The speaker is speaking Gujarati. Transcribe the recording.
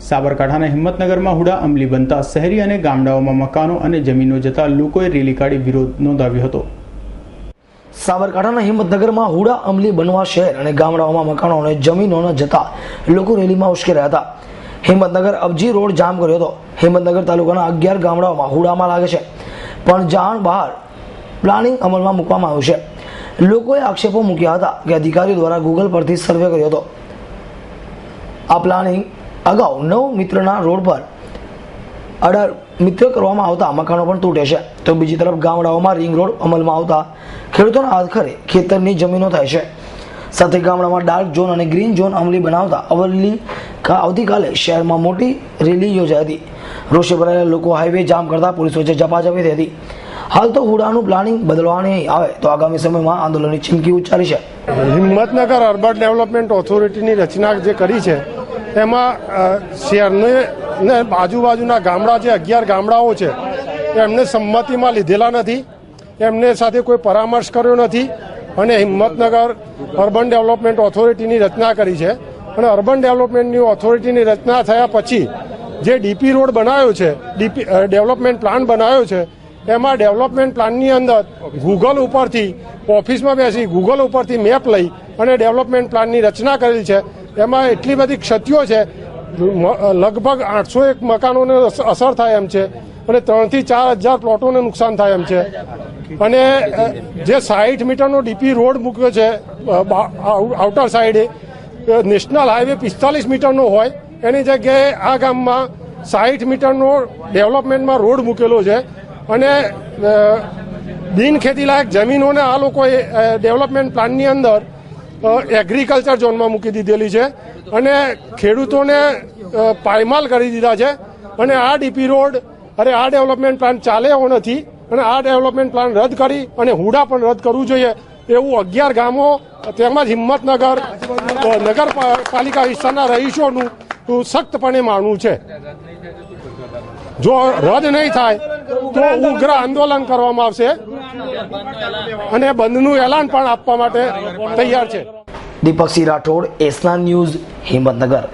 સાબરકાંઠાના હિંમતનગરમાં હુડા અમલી બનતા શહેરી અને ગામડાઓમાં મકાનો અને જમીનો જતા લોકોએ રેલી કાઢી વિરોધ નોંધાવ્યો હતો। સાબરકાંઠાના હિંમતનગરમાં હુડા અમલી બનવા શહેર અને ગામડાઓમાં મકાનો અને જમીનો જતા લોકો રેલીમાં ઉશ્કેરાયા હતા। હિંમતનગર અબજી રોડ જામ કર્યો હતો। હિંમતનગર તાલુકાના 11 ગામડાઓમાં હુડામાં લાગે છે, પણ જાણ બહાર પ્લાનિંગ અમલમાં મૂકવામાં આવ્યું છે। લોકોએ આક્ષેપો મૂક્યા હતા કે અધિકારીઓ દ્વારા ગૂગલ પરથી સર્વે કર્યો હતો। આ પ્લાનિંગ અગાઉ 9 મિત્રના રોડ પર 18 મિત્ર કરવામાં આવતા મકાનો પણ તૂટે છે, તો બીજી તરફ ગામડાઓમાં રિંગ રોડ અમલમાં આવતા ખેડૂતોના આખરે ખેતરની જમીનો થાય છે। સાથે ગામડામાં ડાર્ક ઝોન અને ગ્રીન ઝોન અમલી બનાવતા આવતીકાલે શહેરમાં મોટી રેલી યોજાઈ હતી। રોષે ભરાયેલા લોકો હાઈવે જામ કરતા પોલીસ વચ્ચે ઝપાઝપી થઈ હતી। હાલ તો હુડાનું પ્લાનિંગ બદલવાની આવે તો આગામી સમયમાં આંદોલનની ચીમકી ઉચ્ચારી છે। હિંમતનગર અર્બન ડેવલપમેન્ટ ઓથોરિટીની રચના જે કરી છે એમાં શહેરને આજુબાજુના ગામડા જે 11 ગામડાઓ છે એમને સંમતિમાં લીધેલા નથી, એમને સાથે કોઈ પરામર્શ કર્યો નથી અને હિંમતનગર અર્બન ડેવલપમેન્ટ ઓથોરિટીની રચના કરી છે। અને અર્બન ડેવલપમેન્ટની ઓથોરિટીની રચના થયા પછી જે ડીપી રોડ બનાવ્યો છે, ડેવલપમેન્ટ પ્લાન બનાવ્યો છે, એમાં ડેવલપમેન્ટ પ્લાનની અંદર ગૂગલ ઉપરથી ઓફિસમાં બેસી ગૂગલ ઉપરથી મેપ લઈ અને ડેવલપમેન્ટ પ્લાનની રચના કરેલી છે। એમાં એટલી બધી ક્ષતિઓ છે, લગભગ 801 મકાનોને અસર થાય એમ છે અને 3 થી 4 હજાર પ્લોટોને નુકસાન થાય એમ છે। અને જે 60 મીટરનો ડીપી રોડ મૂક્યો છે આઉટર સાઈડે, નેશનલ હાઈવે 45 મીટરનો હોય એની જગ્યાએ આ ગામમાં 60 મીટરનો ડેવલપમેન્ટમાં રોડ મૂકેલો છે અને બિન ખેતીલાયક જમીનોને આ લોકોએ ડેવલપમેન્ટ પ્લાનની અંદર એગ્રીકલ્ચર ઝોનમાં મૂકી દીધેલી છે અને ખેડૂતોને પાયમાલ કરી દીધા છે। અને આ ડીપી રોડ આ ડેવલપમેન્ટ પ્લાન ચાલે એવો નથી અને આ ડેવલપમેન્ટ પ્લાન રદ કરી અને હુડા પણ રદ કરવું જોઈએ એવું 11 ગામો તેમજ હિંમતનગર નગરપાલિકા વિસ્તારના રહીશોનું સખ્તપણે માનવું છે। જો રદ નહીં થાય તો ઉગ્ર આંદોલન કરવામાં આવશે અને બંધનું એલાન પણ આપવા માટે તૈયાર છે। દીપકસિંહ રાઠોડ, એસના ન્યૂઝ, હિંમતનગર।